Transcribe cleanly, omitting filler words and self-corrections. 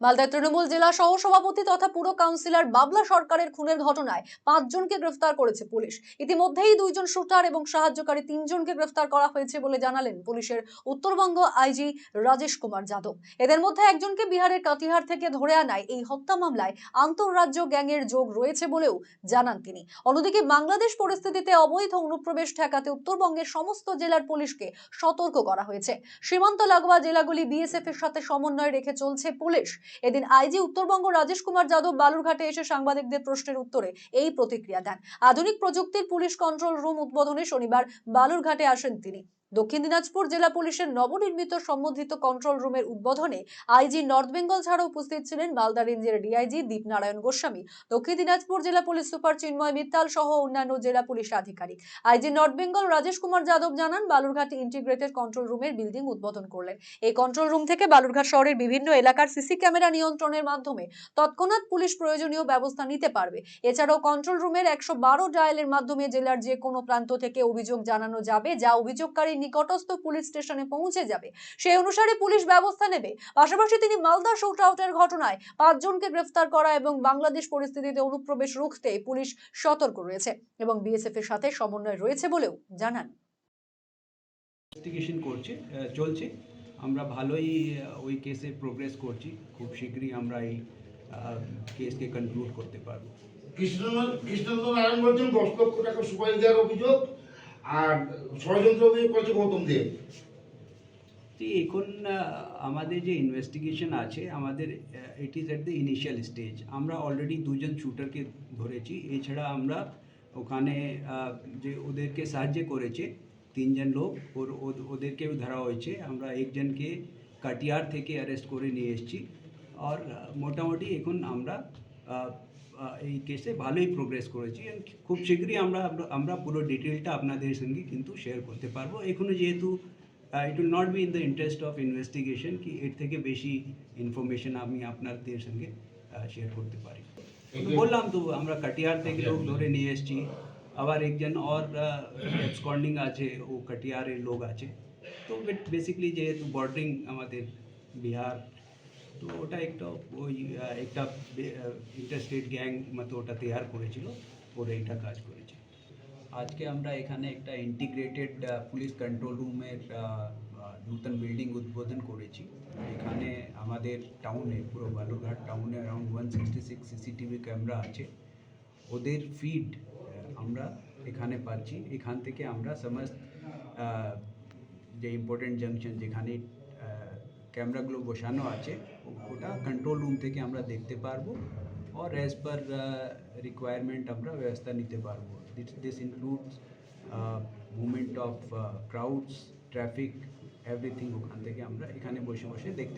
মালদায় তৃণমূল জেলা সহসভাপতি তথা পুর কাউন্সিলর বাবলা সরকারের খুনের ঘটনায় 5 জনকে গ্রেফতার করেছে পুলিশ। ইতিমধ্যেই 2 জন শুটার এবং সাহায্যকারী 3 জনকে গ্রেফতার করা হয়েছে বলে জানালেন পুলিশের উত্তরবঙ্গ আইজি রাজেশ কুমার যাদব। এদের মধ্যে একজনকে বিহারের কাটিহার থেকে ধরে আনায় এই হত্যা মামলায় আন্তঃরাজ্য গ্যাংয়ের যোগ রয়েছে বলেও জানান তিনি। অন্যদিকে বাংলাদেশ পরিস্থিতিতে অবৈধ অনুপ্রবেশ ঠেকাতে উত্তরবঙ্গের সমস্ত জেলার পুলিশকে সতর্ক করা হয়েছে। সীমান্ত লাগোয়া জেলাগুলি বিএসএফ এর সাথে সমন্বয় রেখে চলছে পুলিশ। এদিন আইজি উত্তরবঙ্গ রাজেশ কুমার যাদব বালুরঘাটে এসে সাংবাদিকদের প্রশ্নের উত্তরে এই প্রতিক্রিয়া দেন। আধুনিক প্রযুক্তির পুলিশ কন্ট্রোল রুম উদ্বোধনে শনিবার বালুরঘাটে আসেন তিনি। দক্ষিণ দিনাজপুর জেলা পুলিশের নবনির্মিত সম্বোধিত কন্ট্রোল রুমের উদ্বোধনে আইজি নর্থ বেঙ্গল ছাড়াও উপস্থিত ছিলেন মালদা রেঞ্জের ডিআইজি দীপনারায়ণ গোস্বামী, দক্ষিণ দিনাজপুর জেলা পুলিশ সুপার চিন্ময় মিত্তাল সহ অন্যান্য জেলা পুলিশ আধিকারিক। আইজি নর্থ বেঙ্গল রাজেশ কুমার যাদব জানান, বালুরঘাটে ইন্টিগ্রেটেড কন্ট্রোল রুমের বিল্ডিং উদ্বোধন করলেন। এই কন্ট্রোল রুম থেকে বালুরঘাট শহরের বিভিন্ন এলাকার সিসি ক্যামেরা নিয়ন্ত্রণের মাধ্যমে তৎক্ষণাৎ পুলিশ প্রয়োজনীয় ব্যবস্থা নিতে পারবে। এছাড়াও কন্ট্রোল রুমের 112 ডায়ালের মাধ্যমে জেলার যে কোনো প্রান্ত থেকে অভিযোগ জানানো যাবে, যা অভিযোগকারীর নিকটস্থ পুলিশ স্টেশনে পৌঁছে যাবে। সেই অনুসারে পুলিশ ব্যবস্থা নেবে। পাশাপাশি তিনি মালদা শুট আউটের ঘটনায় 5 জনকে গ্রেফতার করা এবং বাংলাদেশ পরিস্থিতিতে অনুপ্রবেশ রুখতে পুলিশ সতর্ক রয়েছে এবং বিএসএফ এর সাথে সমন্বয় রয়েছে বলেও জানান। ইনভেস্টিগেশন চলছে। আমরা ভালোই ওই কেসে প্রোগ্রেস করছি। খুব শীঘ্রই আমরা এই কেসকে কনক্লুড করতে পারবো। কৃষ্ণেন্দ্র নারায়ণ বলছেন 10 লক্ষ টাকা সুপারি দেওয়ার অভিযোগ আর ষড়যন্ত্র অভিযোগ করেছে গৌতম দেব। এখন আমাদের যে ইনভেস্টিগেশন আছে, আমাদের it is at the initial stage. আমরা অলরেডি 2 জন শুটারকে ধরেছি। এছাড়া আমরা ওখানে যে ওদেরকে সাহায্য করেছে 3 জন লোক, ওদেরকেও ধরা হয়েছে। আমরা একজনকে কাটিয়ার থেকে অ্যারেস্ট করে নিয়ে এসেছি। আর মোটামুটি এখন আমরা এই কেসে ভালোই প্রোগ্রেস করেছি। খুব শীঘ্রই আমরা পুরো ডিটেলটা আপনাদের সঙ্গে কিন্তু শেয়ার করতে পারবো। এখনও যেহেতু it will not be in the interest of investigation কি এর থেকে বেশি ইনফরমেশন আমি আপনাদের সঙ্গে শেয়ার করতে পারি। বললাম তো, আমরা কাটিয়ার থেকে লোক ধরে নিয়ে এসেছি। আবার একজন और এবসকন্ডিং আছে, ও কাটিয়ারের লোক আছে। তো বেসিক্যালি যেহেতু বর্ডারিং আমাদের বিহার, তো ওটা একটা ইন্টারস্টেট গ্যাং মতো ওটা তৈরি করেছিল, ওরা এটা কাজ করেছে। আজকে আমরা এখানে একটা ইন্টিগ্রেটেড পুলিশ কন্ট্রোল রুমের নতুন বিল্ডিং উদ্বোধন করেছি। এখানে আমাদের টাউনে, পুরো বালুরঘাট টাউনে অ্যারাউন্ড 166 সিসিটিভি ক্যামেরা আছে। ওদের ফিড আমরা এখানে পাচ্ছি। এখান থেকে আমরা সমস্ত যে ইম্পর্টেন্ট জাংশন যেখানে ক্যামেরাগুলো বসানো আছে, ওটা কন্ট্রোল রুম থেকে আমরা দেখতে পারবো। और एज पर रिक्वायरमेंट আমরা ব্যবস্থা নিতে পারবো। This includes movement of crowds, traffic, everything ওখান থেকে আমরা এখানে বসে বসে দেখতে